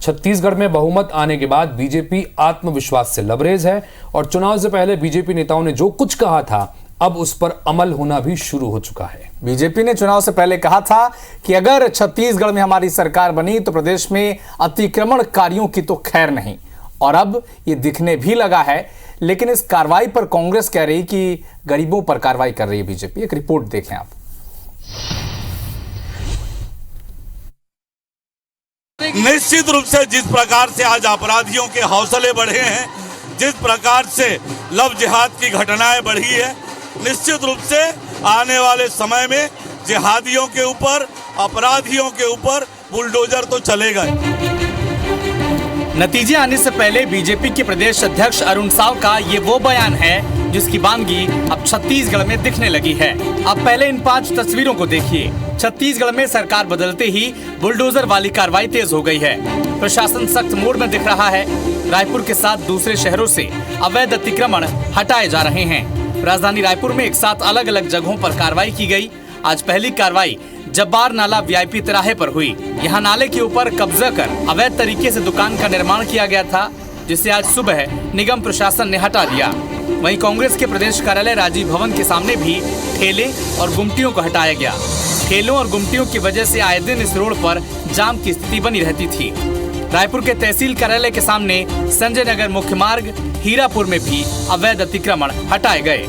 छत्तीसगढ़ में बहुमत आने के बाद बीजेपी आत्मविश्वास से लबरेज है और चुनाव से पहले बीजेपी नेताओं ने जो कुछ कहा था अब उस पर अमल होना भी शुरू हो चुका है। बीजेपी ने चुनाव से पहले कहा था कि अगर छत्तीसगढ़ में हमारी सरकार बनी तो प्रदेश में अतिक्रमणकारियों की तो खैर नहीं, और अब ये दिखने भी लगा है। लेकिन इस कार्रवाई पर कांग्रेस कह रही कि गरीबों पर कार्रवाई कर रही है बीजेपी। एक रिपोर्ट देखें आप। निश्चित रूप से जिस प्रकार से आज अपराधियों के हौसले बढ़े हैं, जिस प्रकार से लव जिहाद की घटनाएं बढ़ी है, निश्चित रूप से आने वाले समय में जिहादियों के ऊपर, अपराधियों के ऊपर बुलडोजर तो चलेगा। नतीजे आने से पहले बीजेपी के प्रदेश अध्यक्ष अरुण साव का ये वो बयान है जिसकी बानगी अब छत्तीसगढ़ में दिखने लगी है। अब पहले इन 5 तस्वीरों को देखिए। छत्तीसगढ़ में सरकार बदलते ही बुलडोजर वाली कार्रवाई तेज हो गई है। प्रशासन सख्त मोड में दिख रहा है। रायपुर के साथ दूसरे शहरों से अवैध अतिक्रमण हटाए जा रहे हैं। राजधानी रायपुर में एक साथ अलग अलग जगहों पर कार्रवाई की गई। आज पहली कार्रवाई जब्बार नाला वीआईपी तिराहे पर हुई। यहाँ नाले के ऊपर कब्जा कर अवैध तरीके से दुकान का निर्माण किया गया था, जिसे आज सुबह निगम प्रशासन ने हटा दिया। वहीं कांग्रेस के प्रदेश कार्यालय राजीव भवन के सामने भी ठेले और गुमटियों को हटाया गया। ठेलों और गुमटियों की वजह से आए दिन इस रोड पर जाम की स्थिति बनी रहती थी। रायपुर के तहसील कार्यालय के सामने संजय नगर मुख्य मार्ग हीरापुर में भी अवैध अतिक्रमण हटाए गए।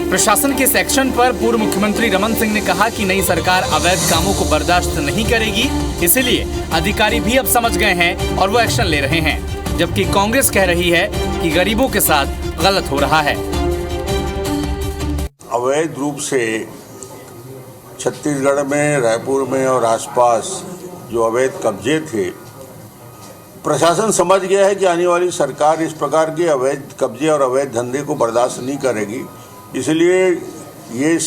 प्रशासन के इस एक्शन पर पूर्व मुख्यमंत्री रमन सिंह ने कहा कि नई सरकार अवैध कामों को बर्दाश्त नहीं करेगी, इसलिए अधिकारी भी अब समझ गए हैं और वो एक्शन ले रहे हैं। जबकि कांग्रेस कह रही है कि गरीबों के साथ गलत हो रहा है। अवैध रूप से छत्तीसगढ़ में, रायपुर में और आसपास जो अवैध कब्जे थे, प्रशासन समझ गया है कि आने वाली सरकार इस प्रकार के अवैध कब्जे और अवैध धंधे को बर्दाश्त नहीं करेगी। इसलिए ये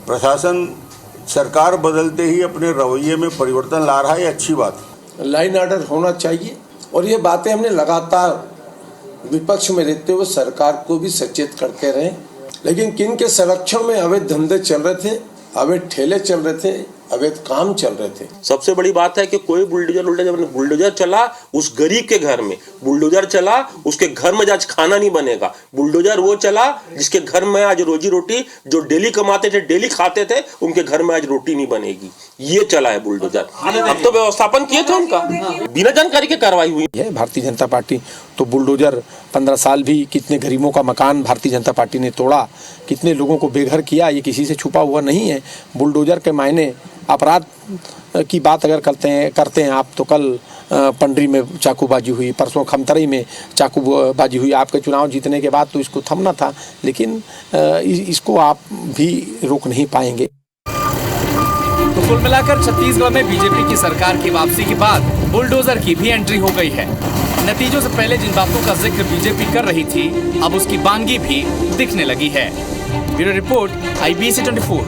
प्रशासन सरकार बदलते ही अपने रवैये में परिवर्तन ला रहा है। अच्छी बात है। लाइन ऑर्डर होना चाहिए और ये बातें हमने लगातार विपक्ष में रहते हुए सरकार को भी सचेत करते रहे। लेकिन किन के संरक्षण में अवैध धंधे चल रहे थे, अवैध ठेले चल रहे थे, अवैध काम चल रहे थे। सबसे बड़ी बात है कि कोई बुलडोजर चला उस गरीब के घर में, बुलडोजर चला उसके घर में आज खाना नहीं बनेगा, बुलडोजर वो चला जिसके घर में आज रोजी रोटी, जो डेली कमाते थे, डेली खाते थे, उनके घर में आज रोटी नहीं बनेगी। ये चला है बुलडोजर। अब तो व्यवस्थापन किए थे उनका, बिना जानकारी के कार्रवाई हुई है। भारतीय जनता पार्टी तो बुलडोजर 15 साल भी कितने गरीबों का मकान भारतीय जनता पार्टी ने तोड़ा, कितने लोगों को बेघर किया, ये किसी से छुपा हुआ नहीं है। बुलडोजर के मायने अपराध की बात अगर करते हैं आप, तो कल पंडरी में चाकूबाजी हुई, परसों खमतरई में चाकूबाजी हुई। आपके चुनाव जीतने के बाद तो इसको थमना था, लेकिन इसको आप भी रोक नहीं पाएंगे। तो कुल मिलाकर छत्तीसगढ़ में बीजेपी की सरकार की वापसी के बाद बुलडोजर की भी एंट्री हो गई है। नतीजों से पहले जिन बातों का जिक्र बीजेपी कर रही थी, अब उसकी बानगी भी दिखने लगी है। Bureau report, IBC 24।